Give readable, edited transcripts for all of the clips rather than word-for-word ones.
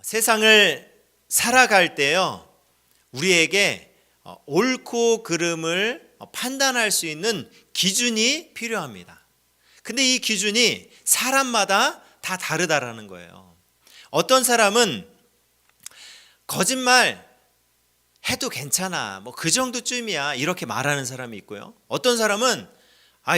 세상을 살아갈 때요, 우리에게 옳고 그름을 판단할 수 있는 기준이 필요합니다. 근데 이 기준이 사람마다 다 다르다라는 거예요. 어떤 사람은 거짓말 해도 괜찮아, 뭐 그 정도쯤이야, 이렇게 말하는 사람이 있고요. 어떤 사람은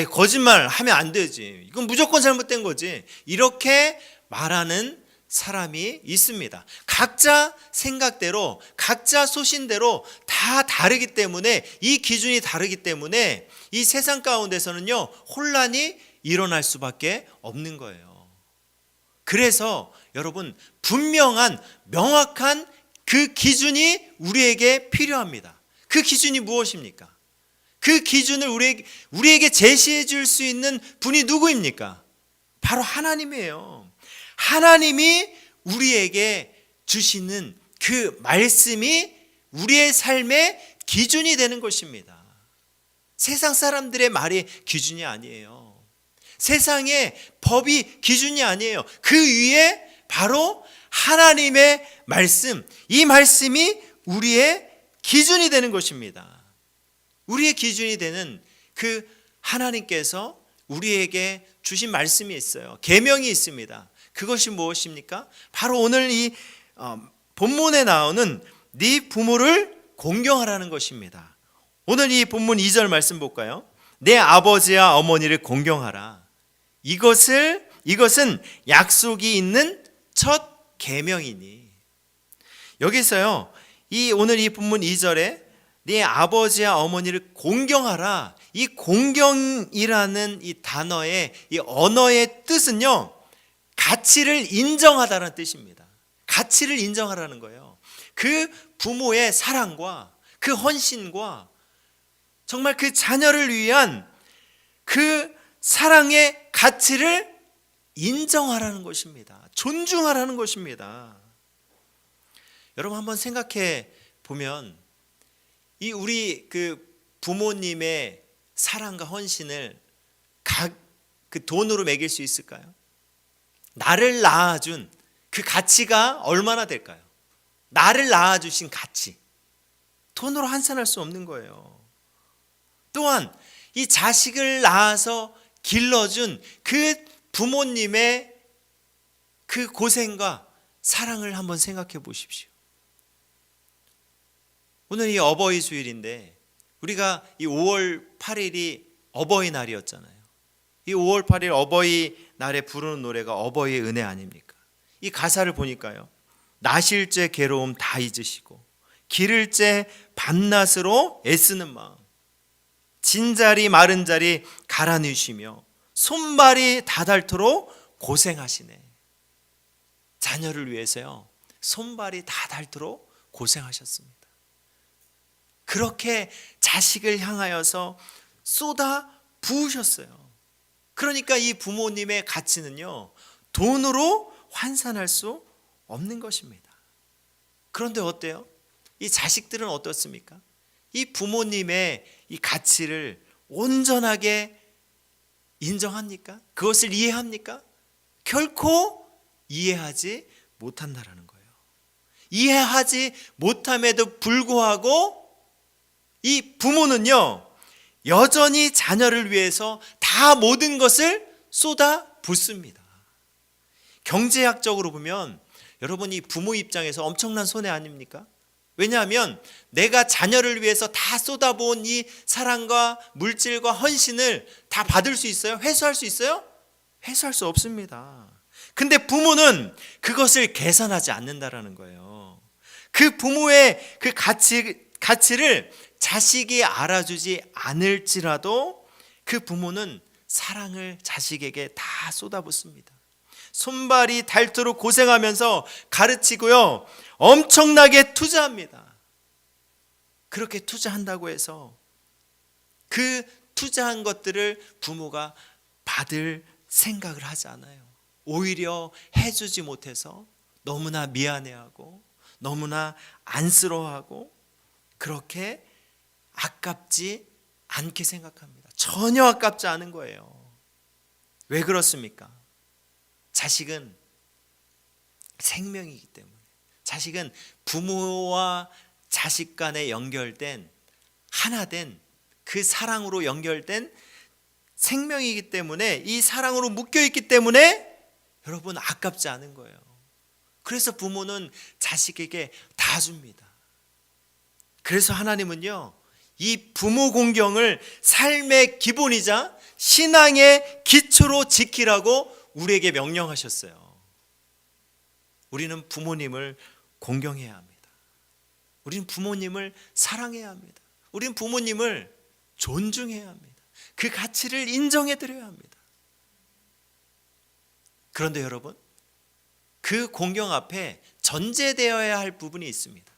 거짓말 하면 안 되지, 이건 무조건 잘못된 거지, 이렇게 말하는 사람이 있습니다. 각자 생각대로, 각자 소신대로 다 다르기 때문에, 이 기준이 다르기 때문에 이 세상 가운데서는요, 혼란이 일어날 수밖에 없는 거예요. 그래서 여러분, 분명한, 명확한 그 기준이 우리에게 필요합니다. 그 기준이 무엇입니까? 그 기준을 우리에게 제시해 줄 수 있는 분이 누구입니까? 바로 하나님이에요. 하나님이 우리에게 주시는 그 말씀이 우리의 삶의 기준이 되는 것입니다. 세상 사람들의 말이 기준이 아니에요. 세상의 법이 기준이 아니에요. 그 위에 바로 하나님의 말씀, 이 말씀이 우리의 기준이 되는 것입니다. 우리의 기준이 되는 그 하나님께서 우리에게 주신 말씀이 있어요. 계명이 있습니다. 그것이 무엇입니까? 바로 오늘 이 본문에 나오는 네 부모를 공경하라는 것입니다. 오늘 이 본문 2절 말씀 볼까요? 내 아버지와 어머니를 공경하라. 이것은 약속이 있는 첫 계명이니. 여기서요, 오늘 이 본문 2절에 네 아버지와 어머니를 공경하라, 이 공경이라는 이 단어의, 이 언어의 뜻은요, 가치를 인정하다는 뜻입니다. 가치를 인정하라는 거예요. 그 부모의 사랑과 그 헌신과 정말 그 자녀를 위한 그 사랑의 가치를 인정하라는 것입니다. 존중하라는 것입니다. 여러분, 한번 생각해 보면 이 우리 그 부모님의 사랑과 헌신을 그 돈으로 매길 수 있을까요? 나를 낳아준 그 가치가 얼마나 될까요? 나를 낳아주신 가치, 돈으로 환산할 수 없는 거예요. 또한 이 자식을 낳아서 길러준 그 부모님의 그 고생과 사랑을 한번 생각해 보십시오. 오늘 이 어버이 주일인데, 우리가 이 5월 8일이 어버이날이었잖아요. 이 5월 8일 어버이날에 부르는 노래가 어버이의 은혜 아닙니까? 이 가사를 보니까요, 나실제 괴로움 다 잊으시고 기를제 밤낮으로 애쓰는 마음, 진자리 마른 자리 갈아 넣으시며 손발이 다 닳도록 고생하시네. 자녀를 위해서요, 손발이 다 닳도록 고생하셨습니다. 그렇게 자식을 향하여서 쏟아 부으셨어요. 그러니까 이 부모님의 가치는요, 돈으로 환산할 수 없는 것입니다. 그런데 어때요? 이 자식들은 어떻습니까? 이 부모님의 이 가치를 온전하게 인정합니까? 그것을 이해합니까? 결코 이해하지 못한다라는 거예요. 이해하지 못함에도 불구하고 이 부모는요, 여전히 자녀를 위해서 다 모든 것을 쏟아 붓습니다. 경제학적으로 보면 여러분, 이 부모 입장에서 엄청난 손해 아닙니까? 왜냐하면 내가 자녀를 위해서 다 쏟아부은 이 사랑과 물질과 헌신을 다 받을 수 있어요? 회수할 수 있어요? 회수할 수 없습니다. 근데 부모는 그것을 계산하지 않는다라는 거예요. 그 부모의 그 가치를 자식이 알아주지 않을지라도 그 부모는 사랑을 자식에게 다 쏟아붓습니다. 손발이 닳도록 고생하면서 가르치고요, 엄청나게 투자합니다. 그렇게 투자한다고 해서 그 투자한 것들을 부모가 받을 생각을 하지 않아요. 오히려 해주지 못해서 너무나 미안해하고 너무나 안쓰러워하고 그렇게 아깝지 않게 생각합니다. 전혀 아깝지 않은 거예요. 왜 그렇습니까? 자식은 생명이기 때문에, 자식은 부모와 자식 간에 연결된, 하나 된 그 사랑으로 연결된 생명이기 때문에, 이 사랑으로 묶여있기 때문에 여러분 아깝지 않은 거예요. 그래서 부모는 자식에게 다 줍니다. 그래서 하나님은요, 이 부모 공경을 삶의 기본이자 신앙의 기초로 지키라고 우리에게 명령하셨어요. 우리는 부모님을 공경해야 합니다. 우리는 부모님을 사랑해야 합니다. 우리는 부모님을 존중해야 합니다. 그 가치를 인정해 드려야 합니다. 그런데 여러분, 그 공경 앞에 전제되어야 할 부분이 있습니다.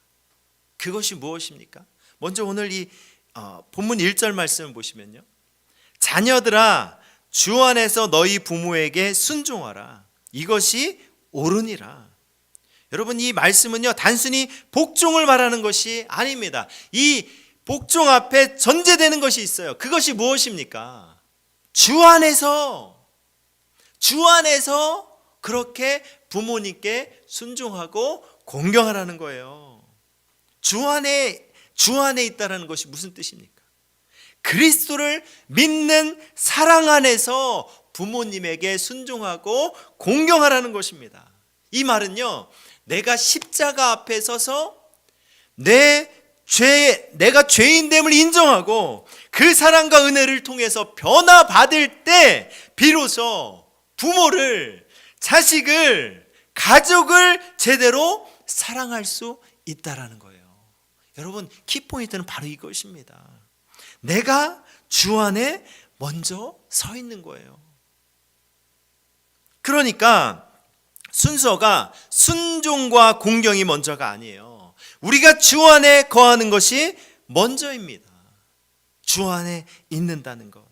그것이 무엇입니까? 먼저 오늘 이 본문 1절 말씀을 보시면요, 자녀들아 주 안에서 너희 부모에게 순종하라. 이것이 옳으니라. 여러분, 이 말씀은요, 단순히 복종을 말하는 것이 아닙니다. 이 복종 앞에 전제되는 것이 있어요. 그것이 무엇입니까? 주 안에서 그렇게 부모님께 순종하고 공경하라는 거예요. 주 안에 있다라는 것이 무슨 뜻입니까? 그리스도를 믿는 사랑 안에서 부모님에게 순종하고 공경하라는 것입니다. 이 말은요, 내가 십자가 앞에 서서 내가 죄인됨을 인정하고 그 사랑과 은혜를 통해서 변화받을 때 비로소 부모를, 자식을, 가족을 제대로 사랑할 수 있다라는 거예요. 여러분, 키포인트는 바로 이것입니다. 내가 주 안에 먼저 서 있는 거예요. 그러니까 순서가 순종과 공경이 먼저가 아니에요. 우리가 주 안에 거하는 것이 먼저입니다. 주 안에 있는다는 것.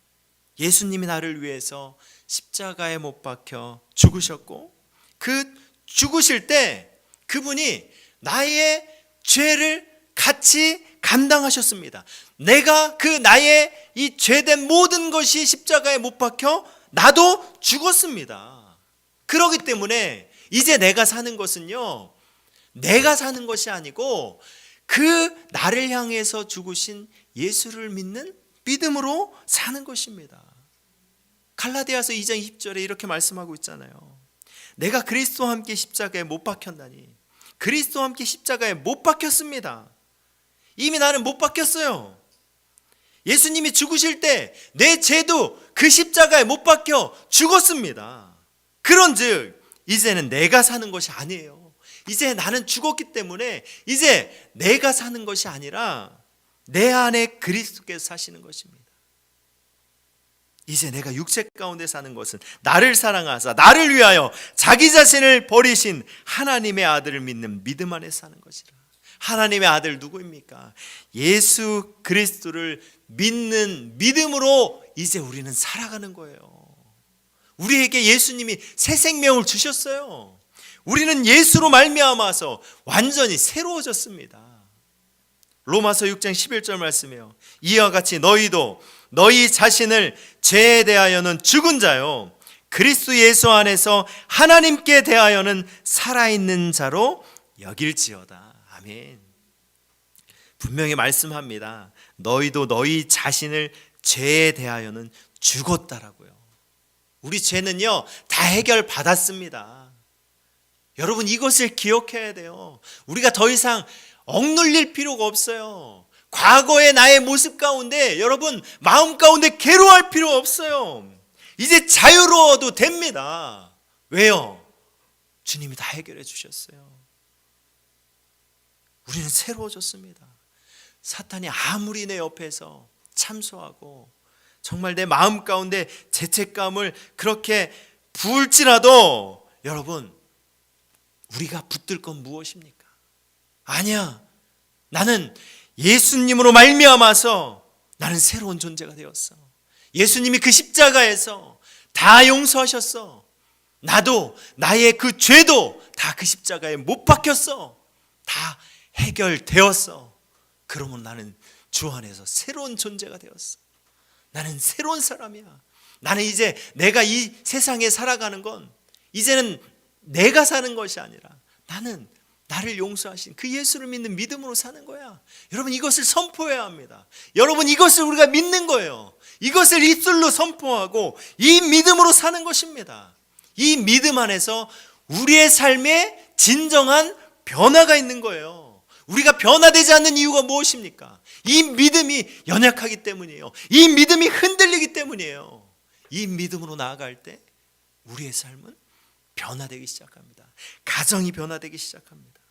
예수님이 나를 위해서 십자가에 못 박혀 죽으셨고, 그 죽으실 때 그분이 나의 죄를 같이 감당하셨습니다. 내가 그 나의 이 죄된 모든 것이 십자가에 못 박혀 나도 죽었습니다. 그렇기 때문에 이제 내가 사는 것은요, 내가 사는 것이 아니고 그 나를 향해서 죽으신 예수를 믿는 믿음으로 사는 것입니다. 갈라디아서 2장 20절에 이렇게 말씀하고 있잖아요. 내가 그리스도와 함께 십자가에 못 박혔나니. 그리스도와 함께 십자가에 못 박혔습니다. 이미 나는 못 박혔어요. 예수님이 죽으실 때 내 죄도 그 십자가에 못 박혀 죽었습니다. 그런즉 이제는 내가 사는 것이 아니에요. 이제 나는 죽었기 때문에 이제 내가 사는 것이 아니라 내 안에 그리스도께서 사시는 것입니다. 이제 내가 육체 가운데 사는 것은 나를 사랑하사 나를 위하여 자기 자신을 버리신 하나님의 아들을 믿는 믿음 안에 사는 것이라. 하나님의 아들 누구입니까? 예수 그리스도를 믿는 믿음으로 이제 우리는 살아가는 거예요. 우리에게 예수님이 새 생명을 주셨어요. 우리는 예수로 말미암아서 완전히 새로워졌습니다. 로마서 6장 11절 말씀이에요. 이와 같이 너희도 너희 자신을 죄에 대하여는 죽은 자요 그리스도 예수 안에서 하나님께 대하여는 살아있는 자로 여길지어다. 아멘. 분명히 말씀합니다. 너희도 너희 자신을 죄에 대하여는 죽었다라고요. 우리 죄는요 다 해결받았습니다. 여러분, 이것을 기억해야 돼요. 우리가 더 이상 억눌릴 필요가 없어요. 과거의 나의 모습 가운데 여러분 마음 가운데 괴로워할 필요 없어요. 이제 자유로워도 됩니다. 왜요? 주님이 다 해결해 주셨어요. 우리는 새로워졌습니다. 사탄이 아무리 내 옆에서 참소하고 정말 내 마음 가운데 죄책감을 그렇게 부을지라도 여러분, 우리가 붙들 건 무엇입니까? 아니야, 나는 예수님으로 말미암아서 나는 새로운 존재가 되었어. 예수님이 그 십자가에서 다 용서하셨어. 나도 나의 그 죄도 다 그 십자가에 못 박혔어. 다 해결되었어. 그러면 나는 주 안에서 새로운 존재가 되었어. 나는 새로운 사람이야. 나는 이제 내가 이 세상에 살아가는 건 이제는 내가 사는 것이 아니라 나는 나를 용서하신 그 예수를 믿는 믿음으로 사는 거야. 여러분, 이것을 선포해야 합니다. 여러분, 이것을 우리가 믿는 거예요. 이것을 입술로 선포하고 이 믿음으로 사는 것입니다. 이 믿음 안에서 우리의 삶에 진정한 변화가 있는 거예요. 우리가 변화되지 않는 이유가 무엇입니까? 이 믿음이 연약하기 때문이에요. 이 믿음이 흔들리기 때문이에요. 이 믿음으로 나아갈 때 우리의 삶은 변화되기 시작합니다. 가정이 변화되기 시작합니다.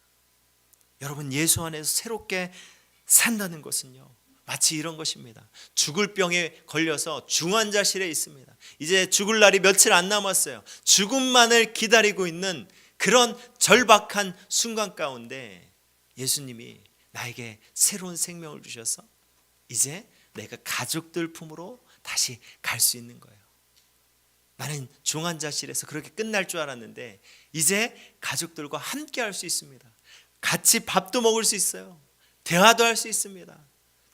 여러분, 예수 안에서 새롭게 산다는 것은요, 마치 이런 것입니다. 죽을 병에 걸려서 중환자실에 있습니다. 이제 죽을 날이 며칠 안 남았어요. 죽음만을 기다리고 있는 그런 절박한 순간 가운데 예수님이 나에게 새로운 생명을 주셔서 이제 내가 가족들 품으로 다시 갈 수 있는 거예요. 나는 중환자실에서 그렇게 끝날 줄 알았는데 이제 가족들과 함께 할 수 있습니다. 같이 밥도 먹을 수 있어요. 대화도 할 수 있습니다.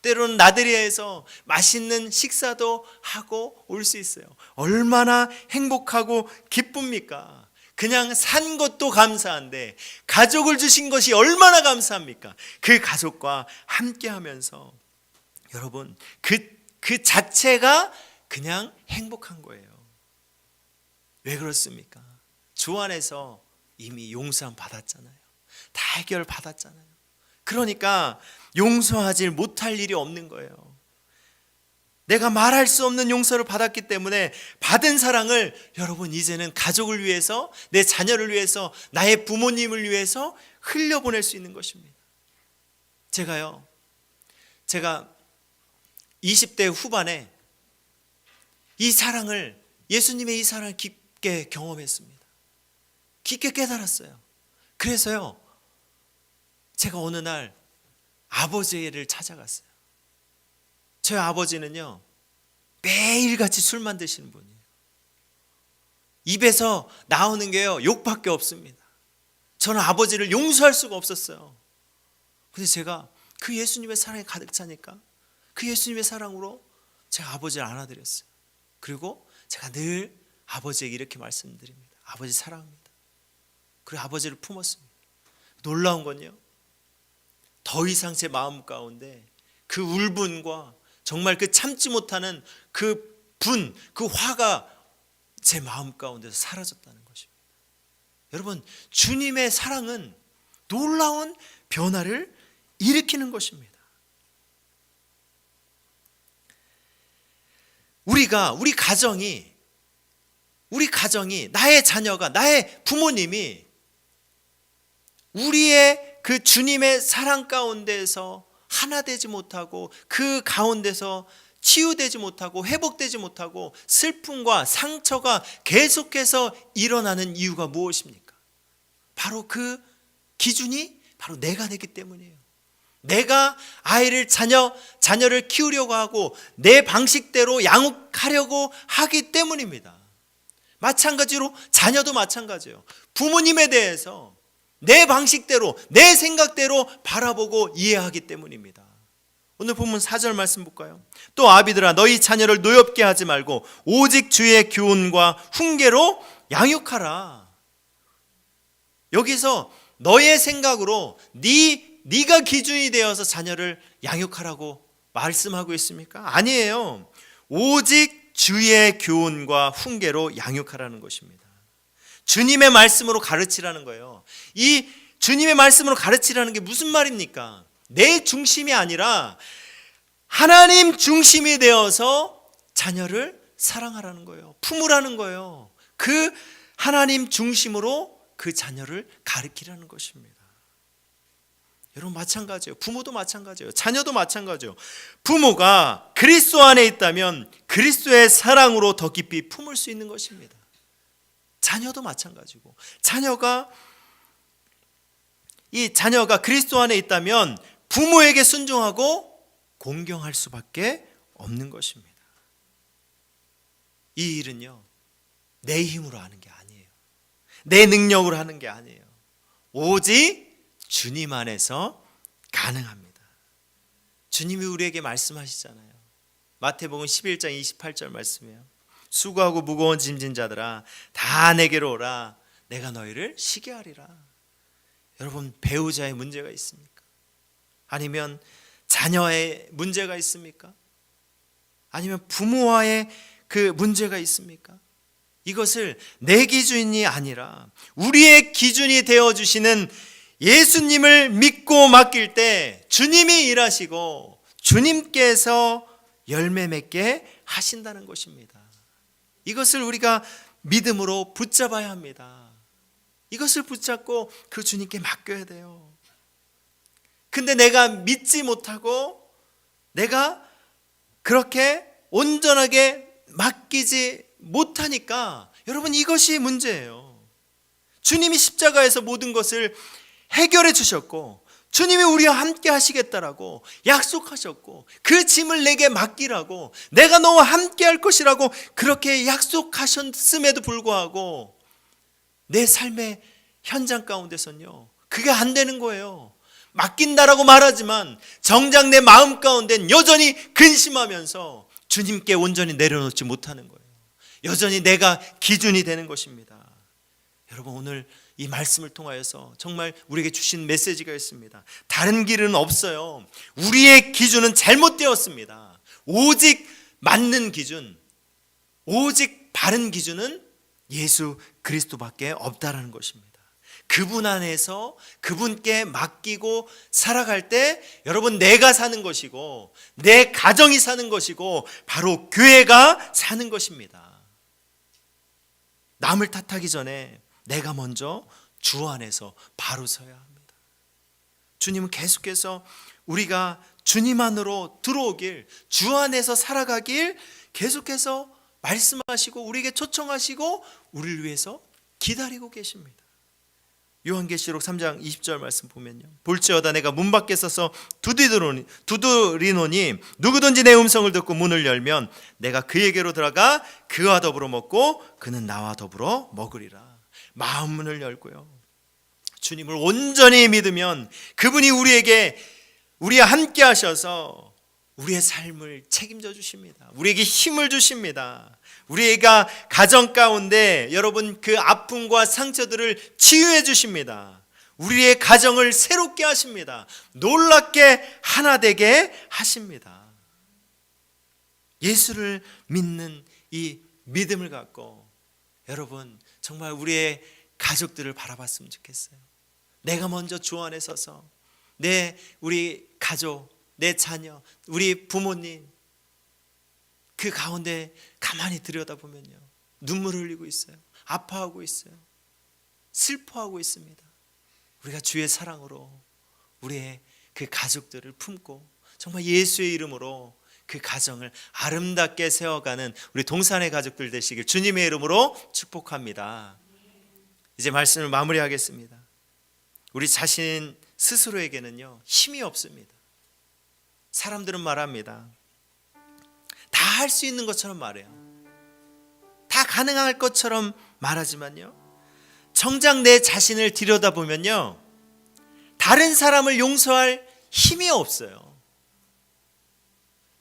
때로는 나들이에서 맛있는 식사도 하고 올 수 있어요. 얼마나 행복하고 기쁩니까? 그냥 산 것도 감사한데 가족을 주신 것이 얼마나 감사합니까? 그 가족과 함께 하면서 여러분, 그 자체가 그냥 행복한 거예요. 왜 그렇습니까? 주 안에서 이미 용서함 받았잖아요. 다 해결 받았잖아요. 그러니까 용서하지 못할 일이 없는 거예요. 내가 말할 수 없는 용서를 받았기 때문에 받은 사랑을 여러분 이제는 가족을 위해서, 내 자녀를 위해서, 나의 부모님을 위해서 흘려보낼 수 있는 것입니다. 제가 20대 후반에 이 사랑을, 예수님의 이 사랑을 깊게 경험했습니다. 깊게 깨달았어요. 그래서요, 제가 어느 날 아버지를 찾아갔어요. 저희 아버지는요, 매일같이 술만 드시는 분이에요. 입에서 나오는 게요, 욕밖에 없습니다. 저는 아버지를 용서할 수가 없었어요. 근데 제가 그 예수님의 사랑이 가득 차니까 그 예수님의 사랑으로 제가 아버지를 안아드렸어요. 그리고 제가 늘 아버지에게 이렇게 말씀드립니다. 아버지 사랑합니다. 그리고 아버지를 품었습니다. 놀라운 건요, 더 이상 제 마음 가운데 그 울분과 정말 그 참지 못하는 그 분, 그 화가 제 마음 가운데서 사라졌다는 것입니다. 여러분, 주님의 사랑은 놀라운 변화를 일으키는 것입니다. 우리 가정이, 나의 자녀가, 나의 부모님이 우리의 그 주님의 사랑 가운데서 하나 되지 못하고 그 가운데서 치유되지 못하고 회복되지 못하고 슬픔과 상처가 계속해서 일어나는 이유가 무엇입니까? 바로 그 기준이 바로 내가 되기 때문이에요. 내가 아이를 자녀를 키우려고 하고 내 방식대로 양육하려고 하기 때문입니다. 마찬가지로 자녀도 마찬가지예요. 부모님에 대해서 내 방식대로, 내 생각대로 바라보고 이해하기 때문입니다. 오늘 본문 4절 말씀 볼까요? 또 아비들아, 너희 자녀를 노엽게 하지 말고 오직 주의 교훈과 훈계로 양육하라. 여기서 너의 생각으로 네가 기준이 되어서 자녀를 양육하라고 말씀하고 있습니까? 아니에요. 오직 주의 교훈과 훈계로 양육하라는 것입니다. 주님의 말씀으로 가르치라는 거예요. 이 주님의 말씀으로 가르치라는 게 무슨 말입니까? 내 중심이 아니라 하나님 중심이 되어서 자녀를 사랑하라는 거예요. 품으라는 거예요. 그 하나님 중심으로 그 자녀를 가르치라는 것입니다. 여러분, 마찬가지예요. 부모도 마찬가지예요. 자녀도 마찬가지예요. 부모가 그리스도 안에 있다면 그리스도의 사랑으로 더 깊이 품을 수 있는 것입니다. 자녀도 마찬가지고, 자녀가 그리스도 안에 있다면 부모에게 순종하고 공경할 수밖에 없는 것입니다. 이 일은요, 내 힘으로 하는 게 아니에요. 내 능력으로 하는 게 아니에요. 오직 주님 안에서 가능합니다. 주님이 우리에게 말씀하시잖아요. 마태복음 11장 28절 말씀이에요. 수고하고 무거운 짐진 자들아 다 내게로 오라, 내가 너희를 쉬게 하리라. 여러분, 배우자의 문제가 있습니까? 아니면 자녀의 문제가 있습니까? 아니면 부모와의 그 문제가 있습니까? 이것을 내 기준이 아니라 우리의 기준이 되어주시는 예수님을 믿고 맡길 때 주님이 일하시고 주님께서 열매 맺게 하신다는 것입니다. 이것을 우리가 믿음으로 붙잡아야 합니다. 이것을 붙잡고 그 주님께 맡겨야 돼요. 근데 내가 믿지 못하고 내가 그렇게 온전하게 맡기지 못하니까 여러분, 이것이 문제예요. 주님이 십자가에서 모든 것을 해결해 주셨고 주님이 우리와 함께 하시겠다라고 약속하셨고 그 짐을 내게 맡기라고, 내가 너와 함께 할 것이라고 그렇게 약속하셨음에도 불구하고 내 삶의 현장 가운데서는요, 그게 안 되는 거예요. 맡긴다라고 말하지만 정작 내 마음 가운데는 여전히 근심하면서 주님께 온전히 내려놓지 못하는 거예요. 여전히 내가 기준이 되는 것입니다. 여러분, 오늘 이 말씀을 통하여서 정말 우리에게 주신 메시지가 있습니다. 다른 길은 없어요. 우리의 기준은 잘못되었습니다. 오직 맞는 기준, 오직 바른 기준은 예수 그리스도밖에 없다라는 것입니다. 그분 안에서 그분께 맡기고 살아갈 때 여러분, 내가 사는 것이고 내 가정이 사는 것이고 바로 교회가 사는 것입니다. 남을 탓하기 전에 내가 먼저 주 안에서 바로 서야 합니다. 주님은 계속해서 우리가 주님 안으로 들어오길, 주 안에서 살아가길 계속해서 말씀하시고 우리에게 초청하시고 우리를 위해서 기다리고 계십니다. 요한계시록 3장 20절 말씀 보면요, 볼지어다 내가 문 밖에 서서 두드리노니 누구든지 내 음성을 듣고 문을 열면 내가 그에게로 들어가 그와 더불어 먹고 그는 나와 더불어 먹으리라. 마음 문을 열고요, 주님을 온전히 믿으면 그분이 우리와 함께 하셔서 우리의 삶을 책임져 주십니다. 우리에게 힘을 주십니다. 우리가 가정 가운데 여러분 그 아픔과 상처들을 치유해 주십니다. 우리의 가정을 새롭게 하십니다. 놀랍게 하나 되게 하십니다. 예수를 믿는 이 믿음을 갖고 여러분 정말 우리의 가족들을 바라봤으면 좋겠어요. 내가 먼저 주 안에 서서 우리 가족, 내 자녀, 우리 부모님 그 가운데 가만히 들여다보면요, 눈물을 흘리고 있어요. 아파하고 있어요. 슬퍼하고 있습니다. 우리가 주의 사랑으로 우리의 그 가족들을 품고 정말 예수의 이름으로 그 가정을 아름답게 세워가는 우리 동산의 가족들 되시길 주님의 이름으로 축복합니다. 이제 말씀을 마무리하겠습니다. 우리 자신 스스로에게는요, 힘이 없습니다. 사람들은 말합니다. 다 할 수 있는 것처럼 말해요. 다 가능할 것처럼 말하지만요, 정작 내 자신을 들여다보면요, 다른 사람을 용서할 힘이 없어요.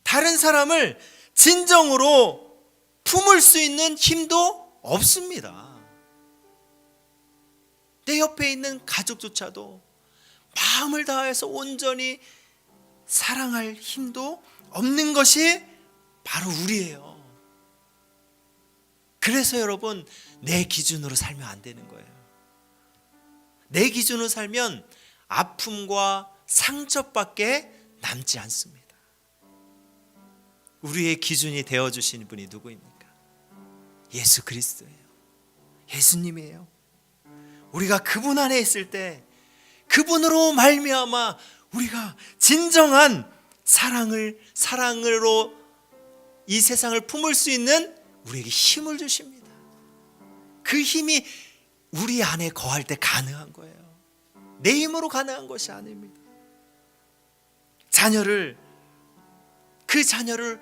다른 사람을 진정으로 품을 수 있는 힘도 없습니다. 내 옆에 있는 가족조차도 마음을 다해서 온전히 사랑할 힘도 없는 것이 바로 우리예요. 그래서 여러분, 내 기준으로 살면 안 되는 거예요. 내 기준으로 살면 아픔과 상처밖에 남지 않습니다. 우리의 기준이 되어주시는 분이 누구입니까? 예수 그리스도예요. 예수님이에요. 우리가 그분 안에 있을 때 그분으로 말미암아 우리가 진정한 사랑으로 이 세상을 품을 수 있는 우리에게 힘을 주십니다. 그 힘이 우리 안에 거할 때 가능한 거예요. 내 힘으로 가능한 것이 아닙니다. 그 자녀를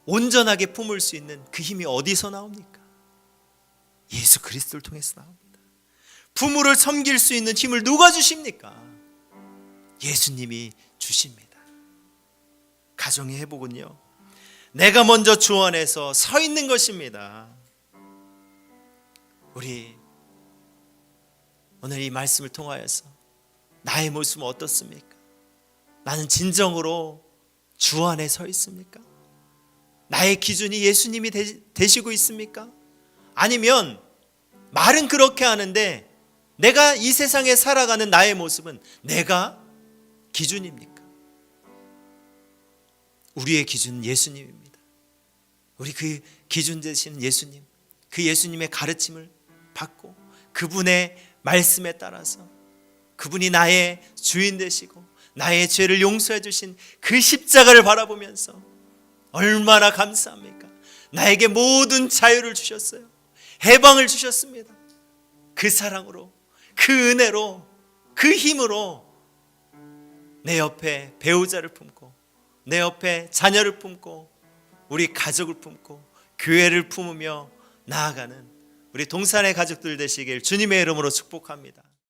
온전하게 품을 수 있는 그 힘이 어디서 나옵니까? 예수 그리스도를 통해서 나옵니다. 부모를 섬길 수 있는 힘을 누가 주십니까? 예수님이 주십니다. 가정의 회복은요, 내가 먼저 주 안에서 서 있는 것입니다. 우리 오늘 이 말씀을 통하여서 나의 모습은 어떻습니까? 나는 진정으로 주 안에 서 있습니까? 나의 기준이 예수님이 되시고 있습니까? 아니면 말은 그렇게 하는데 내가 이 세상에 살아가는 나의 모습은 내가 기준입니까? 우리의 기준은 예수님입니다. 우리 그 기준 되시는 예수님, 그 예수님의 가르침을 받고 그분의 말씀에 따라서 그분이 나의 주인 되시고 나의 죄를 용서해 주신 그 십자가를 바라보면서 얼마나 감사합니까? 나에게 모든 자유를 주셨어요. 해방을 주셨습니다. 그 사랑으로, 그 은혜로, 그 힘으로 내 옆에 배우자를 품고 내 옆에 자녀를 품고 우리 가족을 품고 교회를 품으며 나아가는 우리 동산의 가족들 되시길 주님의 이름으로 축복합니다.